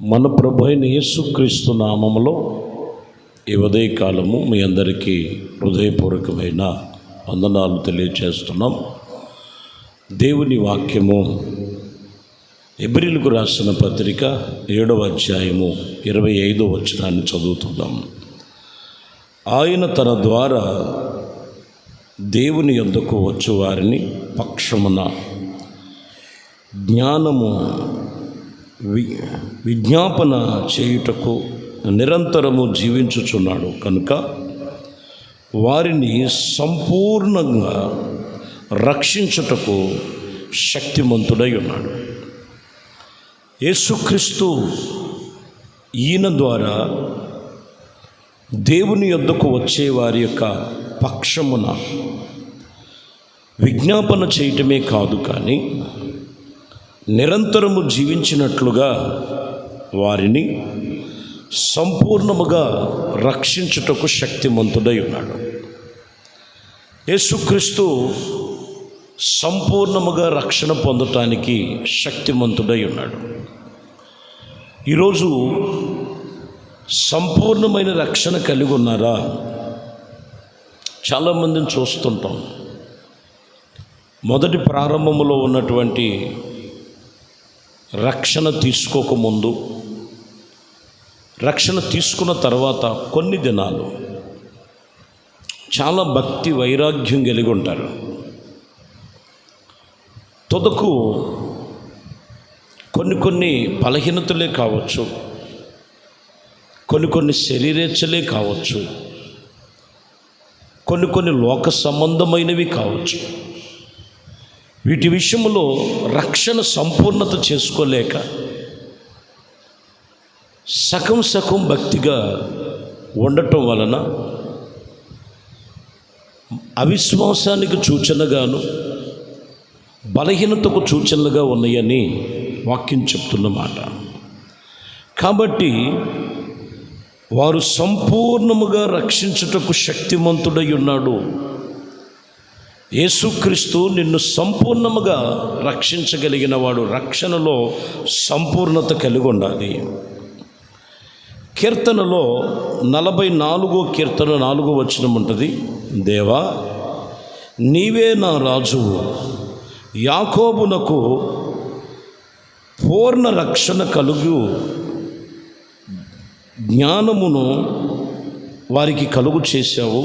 మన ప్రభు అయిన యేసుక్రీస్తు నామములో ఈ ఉదయకాలము మీ అందరికీ హృదయపూర్వకమైన వందనాలు తెలియజేస్తున్నాం. దేవుని వాక్యము హెబ్రీయులకు రాసిన పత్రిక 7వ అధ్యాయము 25వ వచనాన్ని చదువుతున్నాం. ఆయన తన ద్వారా దేవుని యొద్దకు వచ్చు వారిని పక్షమున జ్ఞానము విజ్ఞాపన చేయుటకు నిరంతరము జీవించుచున్నాడు కనుక వారిని సంపూర్ణంగా రక్షించుటకు శక్తిమంతుడై ఉన్నాడు. యేసుక్రీస్తు ఈయన ద్వారా దేవుని యొద్దకు వచ్చే వారి యొక్క పక్షమున విజ్ఞాపన చేయటమే కాదు, కానీ నిరంతరము జీవించినట్లుగా వారిని సంపూర్ణముగా రక్షించుటకు శక్తిమంతుడై ఉన్నాడు. యేసుక్రీస్తు సంపూర్ణముగా రక్షణ పొందటానికి శక్తిమంతుడై ఉన్నాడు. ఈరోజు సంపూర్ణమైన రక్షణ కలిగి ఉన్నారా? చాలామందిని చూస్తుంటాం. మొదటి ప్రారంభములో ఉన్నటువంటి రక్షణ తీసుకోకముందు, రక్షణ తీసుకున్న తర్వాత కొన్ని దినాలు చాలా భక్తి వైరాగ్యం కలిగి ఉంటారు. తొదకు కొన్ని బలహీనతలే కావచ్చు, కొన్ని శరీరేచ్ఛలే కావచ్చు, కొన్ని లోక సంబంధమైనవి కావచ్చు. వీటి విషయంలో రక్షణ సంపూర్ణత చేసుకోలేక సగం భక్తిగా ఉండటం వలన అవిశ్వాసానికి సూచనగాను బలహీనతకు సూచనలుగా ఉన్నాయని వాక్యం చెప్తున్నమాట. కాబట్టి వారు సంపూర్ణముగా రక్షించుటకు శక్తిమంతుడై ఉన్నాడు. యేసుక్రీస్తు నిన్ను సంపూర్ణముగా రక్షించగలిగిన వాడు. రక్షణలో సంపూర్ణత కలిగి ఉండాలి. కీర్తనలో 44వ కీర్తన 4వ వచనం ఉంటుంది. దేవా, నీవే నా రాజువు, యాకోబునకు పూర్ణ రక్షణ కలుగు జ్ఞానమును వారికి కలుగు చేశావు,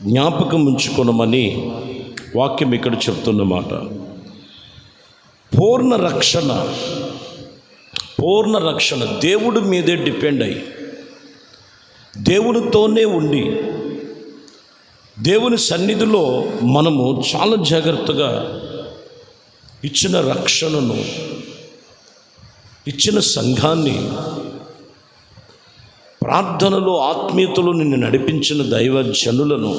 జ్ఞాపకం ఉంచుకొనమని వాక్యం ఇక్కడ చెప్తున్నమాట. పూర్ణ రక్షణ దేవుడి మీదే డిపెండ్ అయ్యి, దేవునితోనే ఉండి, దేవుని సన్నిధిలో మనము చాలా జాగ్రత్తగా ఇచ్చిన రక్షణను, ఇచ్చిన సంఘాన్ని, ప్రార్థనలో ఆత్మీయతలో నిన్ను నడిపించిన దైవజనులను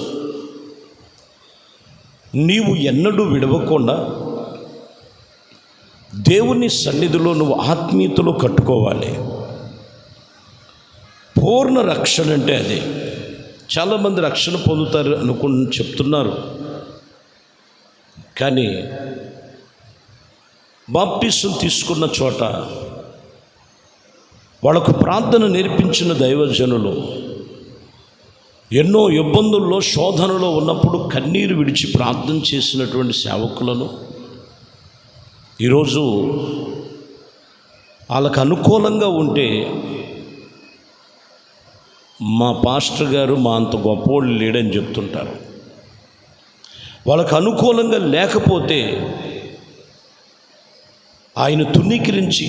నీవు ఎన్నడూ విడవకుండా దేవుని సన్నిధిలో నువ్వు ఆత్మీయతలో కట్టుకోవాలి. పూర్ణ రక్షణ అంటే అదే. చాలామంది రక్షణ పొందుతారు చెప్తున్నారు, కానీ బాప్టిజం తీసుకున్న చోట వాళ్ళకు ప్రార్థన నేర్పించిన దైవజనులు ఎన్నో ఇబ్బందుల్లో, శోధనలో ఉన్నప్పుడు కన్నీరు విడిచి ప్రార్థన చేసినటువంటి సేవకులను ఈరోజు వాళ్ళకు అనుకూలంగా ఉంటే మా పాస్టర్ గారు మా అంత గొప్పవాళ్ళు లేడని చెప్తుంటారు. వాళ్ళకు అనుకూలంగా లేకపోతే ఆయన తునీకరించి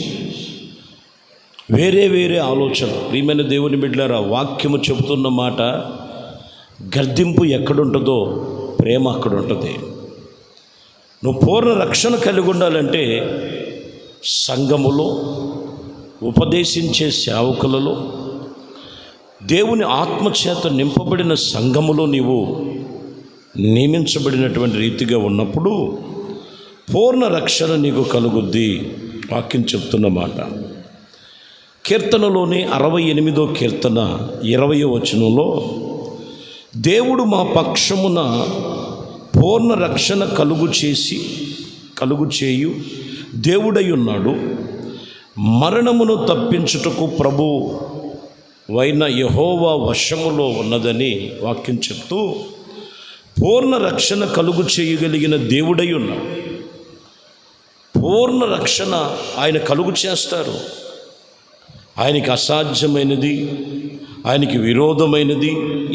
వేరే ఆలోచన. ప్రియమైన దేవుని బిడ్డలారా, వాక్యము చెబుతున్న మాట, గర్దింపు ఎక్కడుంటుందో ప్రేమ అక్కడ ఉంటుంది. నువ్వు పూర్ణ రక్షణ కలిగి ఉండాలంటే సంఘములో, ఉపదేశించే సేవకులలో, దేవుని ఆత్మచేత నింపబడిన సంఘములో నీవు నియమించబడినటువంటి రీతిగా ఉన్నప్పుడు పూర్ణ రక్షణ నీకు కలుగుద్ది. వాక్యం చెప్తున్న మాట. కీర్తనలోని 68వ కీర్తన 20వ వచనంలో, దేవుడు మా పక్షమున పూర్ణ రక్షణ కలుగు చేయు దేవుడై ఉన్నాడు. మరణమును తప్పించుటకు ప్రభు వైన యెహోవా వశములో ఉన్నదని వాక్యం చెప్తూ పూర్ణ రక్షణ కలుగు చేయగలిగిన దేవుడై ఉన్నాడు. పూర్ణ రక్షణ ఆయన కలుగు చేస్తారు. ఆయనకి అసాధ్యమైనది, ఆయనకి విరోధమైనది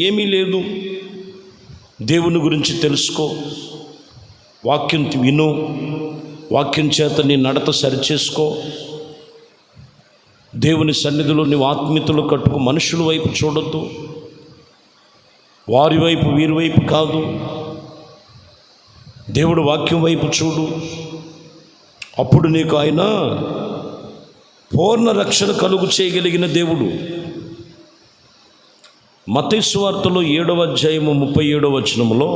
ఏమీ లేదు. దేవుని గురించి తెలుసుకో, వాక్యం విను, వాక్యం చేత నీ నడత సరిచేసుకో. దేవుని సన్నిధిలో నీవు ఆత్మీయతలు కట్టుకు మనుషుల వైపు చూడొద్దు, వారి వైపు వీరి వైపు కాదు, దేవుడు వాక్యం వైపు చూడు. అప్పుడు నీకు ఆయన పూర్ణ రక్షణ కలుగు చేయగలిగిన దేవుడు. మత్తయి సువార్తలో 7వ అధ్యాయము 37వ వచనములో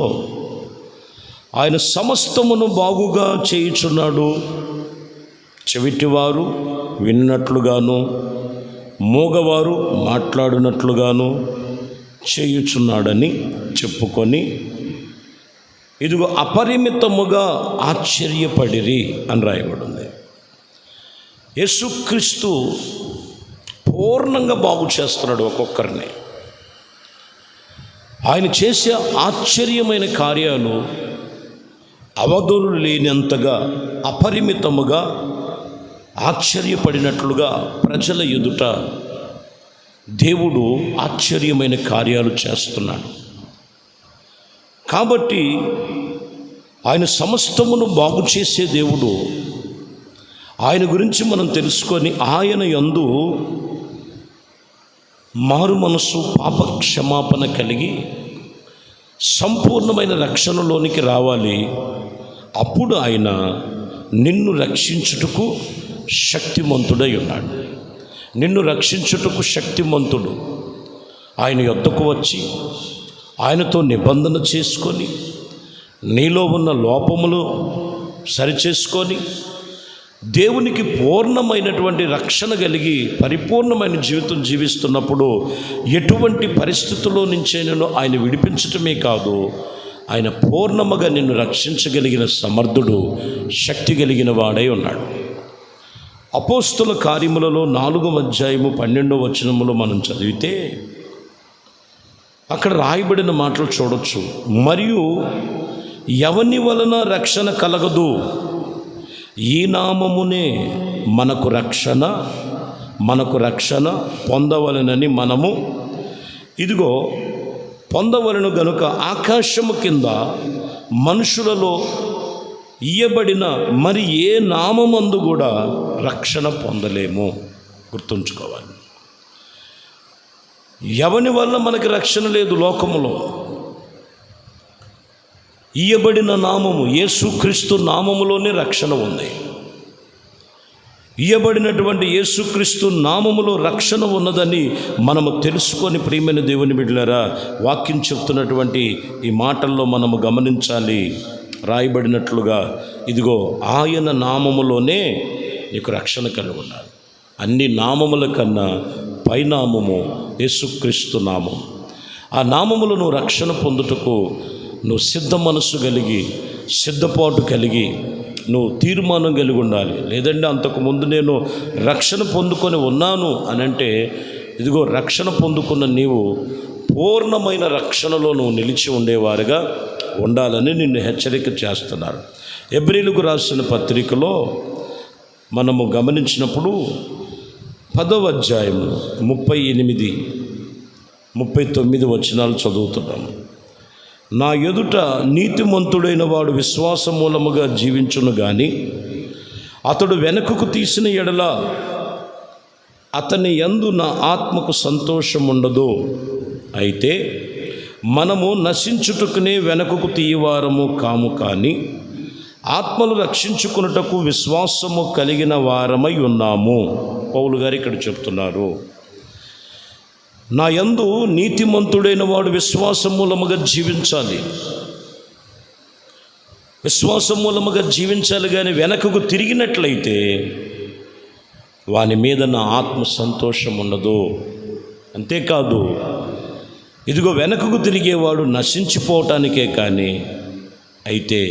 ఆయన సమస్తమును బాగుగా చేయుచున్నాడు, చెవిటివారు విన్నట్లుగాను మూగవారు మాట్లాడినట్లుగాను చేయుచున్నాడని చెప్పుకొని ఇదిగో అపరిమితముగా ఆశ్చర్యపడిరి అని రాయబడింది. యేసుక్రీస్తు పూర్ణంగా బాగు చేస్తున్నాడు ఒక్కొక్కరిని. ఆయన చేసే ఆశ్చర్యమైన కార్యాలు అవధులు లేనంతగా అపరిమితముగా ఆశ్చర్యపడినట్లుగా ప్రజల ఎదుట దేవుడు ఆశ్చర్యమైన కార్యాలు చేస్తున్నాడు. కాబట్టి ఆయన సమస్తమును బాగు చేసే దేవుడు. ఆయన గురించి మనం తెలుసుకొని ఆయన యందు మారు మనసు పాప క్షమాపణ కలిగి సంపూర్ణమైన రక్షణలోనికి రావాలి. అప్పుడు ఆయన నిన్ను రక్షించుటకు శక్తిమంతుడై ఉన్నాడు. నిన్ను రక్షించుటకు శక్తిమంతుడు. ఆయన యొద్దకు వచ్చి ఆయనతో నిబంధన చేసుకొని నీలో ఉన్న లోపములు సరిచేసుకొని దేవునికి పూర్ణమైనటువంటి రక్షణ కలిగి పరిపూర్ణమైన జీవితం జీవిస్తున్నప్పుడు ఎటువంటి పరిస్థితుల్లో నుంచైనా ఆయన విడిపించటమే కాదు, ఆయన పూర్ణముగా నిన్ను రక్షించగలిగిన సమర్థుడు, శక్తి కలిగిన వాడై ఉన్నాడు. అపోస్తుల కార్యములలో 4వ అధ్యాయము 12వ వచనములో మనం చదివితే అక్కడ రాయబడిన మాటలు చూడొచ్చు. మరియు ఎవని వలన రక్షణ కలగదు, ఈ నామమునే మనకు రక్షణ పొందవలనని మనము ఇదిగో పొందవలను గనుక ఆకాశము కింద మనుషులలో ఇయ్యబడిన మరి ఏ నామమందు కూడా రక్షణ పొందలేము. గుర్తుంచుకోవాలి. ఎవని వల్ల మనకి రక్షణ లేదు లోకములో. ఇయ్యబడిన నామము యేసుక్రీస్తు నామములోనే రక్షణ ఉంది. ఇయ్యబడినటువంటి యేసుక్రీస్తు నామములో రక్షణ ఉన్నదని మనము తెలుసుకొని ప్రియమైన దేవుని బిడ్డలారా, వాక్యం చెప్తున్నటువంటి ఈ మాటల్లో మనము గమనించాలి. రాయబడినట్లుగా ఇదిగో ఆయన నామములోనే నీకు రక్షణ కలిగి ఉండాలి. అన్ని నామముల కన్నా పైనామము యేసుక్రీస్తు నామం. ఆ నామములో నువ్వు రక్షణ పొందుటకు నువ్వు సిద్ధ మనస్సు కలిగి, సిద్ధపాటు కలిగి, నువ్వు తీర్మానం కలిగి ఉండాలి. లేదంటే అంతకుముందు నేను రక్షణ పొందుకొని ఉన్నాను అని అంటే ఇదిగో రక్షణ పొందుకున్న నీవు పూర్ణమైన రక్షణలో నువ్వు నిలిచి ఉండేవారుగా ఉండాలని నిన్ను హెచ్చరిక చేస్తున్నారు. హెబ్రీయులకు రాసిన పత్రికలో మనము గమనించినప్పుడు 10వ అధ్యాయము 38, 39 వచనాలు చదువుతున్నాము. నా ఎదుట నీతిమంతుడైన వాడు విశ్వాస మూలముగా జీవించును గాని అతడు వెనుకకు తీసిన ఎడల అతని యందు నా ఆత్మకు సంతోషం ఉండదు. అయితే మనము నశించుటకునే వెనుకకు తీయవారము కాము, కానీ ఆత్మలు రక్షించుకున్నటకు విశ్వాసము కలిగిన వారమై ఉన్నాము. పౌలు గారు ఇక్కడ చెప్తున్నారు, నా యందు నీతిమంతుడైన వాడు విశ్వాసం మూలముగా జీవించాలి. విశ్వాసం మూలముగా జీవించాలి. కానీ వెనకకు తిరిగినట్లయితే వాని మీద నా ఆత్మ సంతోషం ఉండదు. అంతేకాదు ఇదిగో వెనకకు తిరిగేవాడు నశించిపోవటానికే కానీ అయితే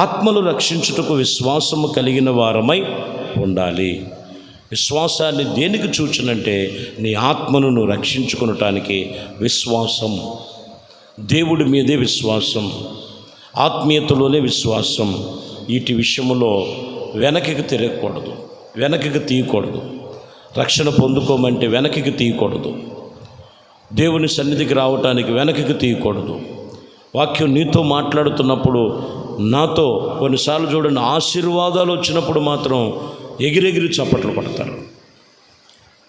ఆత్మలు రక్షించుటకు విశ్వాసము కలిగిన వారమై ఉండాలి. విశ్వాసాన్ని దేనికి సూచనంటే నీ ఆత్మను నువ్వు రక్షించుకొనటానికి విశ్వాసం, దేవుడి మీదే విశ్వాసం, ఆత్మీయతలోనే విశ్వాసం. వీటి విషయంలో వెనక్కి తిరగకూడదు, వెనక్కి తీయకూడదు. రక్షణ పొందుకోమంటే వెనక్కి తీయకూడదు, దేవుని సన్నిధికి రావటానికి వెనక్కి తీయకూడదు. వాక్యం నీతో మాట్లాడుతున్నప్పుడు నాతో కొన్నిసార్లు చూడండి, ఆశీర్వాదాలు వచ్చినప్పుడు మాత్రం ఎగిరెగిరి చప్పట్లు కొడతారు.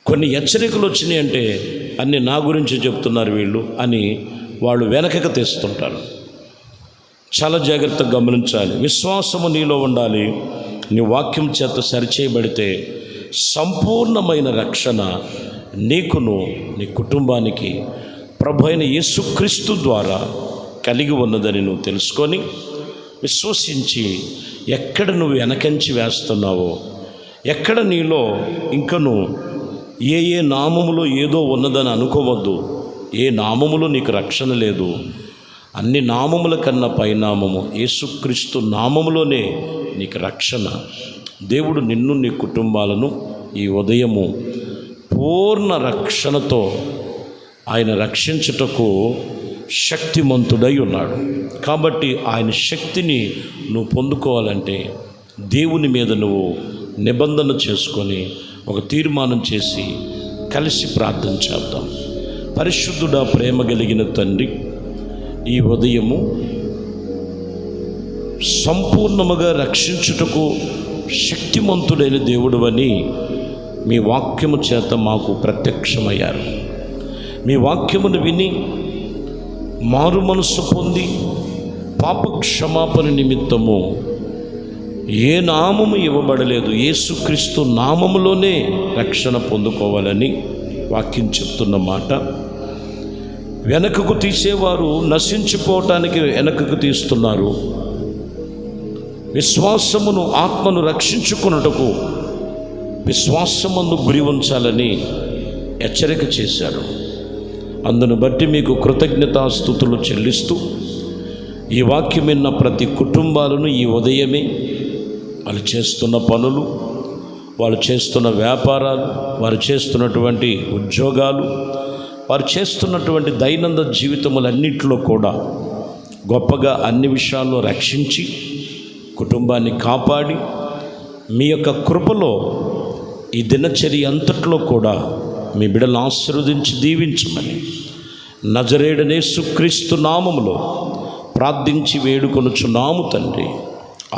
కొన్ని హెచ్చరికలు వచ్చినాయి అంటే అన్నీ నా గురించి చెప్తున్నారు వీళ్ళు అని వాళ్ళు వెనకకి తెస్తుంటారు. చాలా జాగ్రత్తగా గమనించాలి. విశ్వాసము నీలో ఉండాలి. నీ వాక్యం చేత సరిచేయబడితే సంపూర్ణమైన రక్షణ నీకును నీ కుటుంబానికి ప్రభు అయిన యేసుక్రీస్తు ద్వారా కలిగి ఉన్నదని నువ్వు తెలుసుకొని విశ్వసించి ఎక్కడ నువ్వు వెనకంచి వేస్తున్నావో, ఎక్కడ నీలో ఇంకను ఏ నామములో ఏదో ఉన్నదని అనుకోవద్దు. ఏ నామములో నీకు రక్షణ లేదు. అన్ని నామముల కన్నా పైనామము యేసుక్రీస్తు నామములోనే నీకు రక్షణ. దేవుడు నిన్ను నీ కుటుంబాలను ఈ ఉదయము పూర్ణ రక్షణతో ఆయన రక్షించుటకు శక్తిమంతుడై ఉన్నాడు. కాబట్టి ఆయన శక్తిని నువ్వు పొందుకోవాలంటే దేవుని మీద నువ్వు నిబంధన చేసుకొని ఒక తీర్మానం చేసి కలిసి ప్రార్థన చేద్దాం. పరిశుద్ధుడా, ప్రేమ కలిగిన తండ్రి, ఈ ఉదయము సంపూర్ణముగా రక్షించుటకు శక్తిమంతుడైన దేవుడవని మీ వాక్యము చేత మాకు ప్రత్యక్షమయ్యారు. మీ వాక్యమును విని మారు మనస్సు పొంది పాప క్షమాపణ నిమిత్తము ఏ నామము ఇవ్వబడలేదు, యేసుక్రీస్తు నామములోనే రక్షణ పొందుకోవాలని వాక్యం చెప్తున్న మాట. వెనకకు తీసేవారు నశించిపోవటానికి వెనకకు తీస్తున్నారు. విశ్వాసమును, ఆత్మను రక్షించుకొనుటకు విశ్వాసమందు గురి ఉంచాలని హెచ్చరిక చేశారు. అందును బట్టి మీకు కృతజ్ఞతాస్తుతులు చెల్లిస్తూ ఈ వాక్యం విన్న ప్రతి కుటుంబాలను ఈ ఉదయమే వాళ్ళు చేస్తున్న పనులు, వాళ్ళు చేస్తున్న వ్యాపారాలు, వారు చేస్తున్నటువంటి ఉద్యోగాలు, వారు చేస్తున్నటువంటి దైనందిన జీవితములన్నింటిలో కూడా గొప్పగా అన్ని విషయాల్లో రక్షించి కుటుంబాన్ని కాపాడి మీ యొక్క కృపలో ఈ దినచర్య అంతట్లో కూడా మీ బిడ్డలను ఆశీర్వదించి దీవించమని నజరేయుడైన యేసుక్రీస్తు నామములో ప్రార్థించి వేడుకొనుచున్నాము తండ్రి.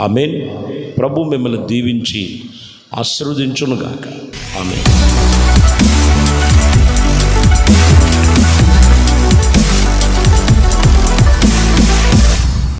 ఆమేన్. ప్రభు మిమ్మల్ని దీవించి ఆశీర్వదించునుగాక. ఆమేన్.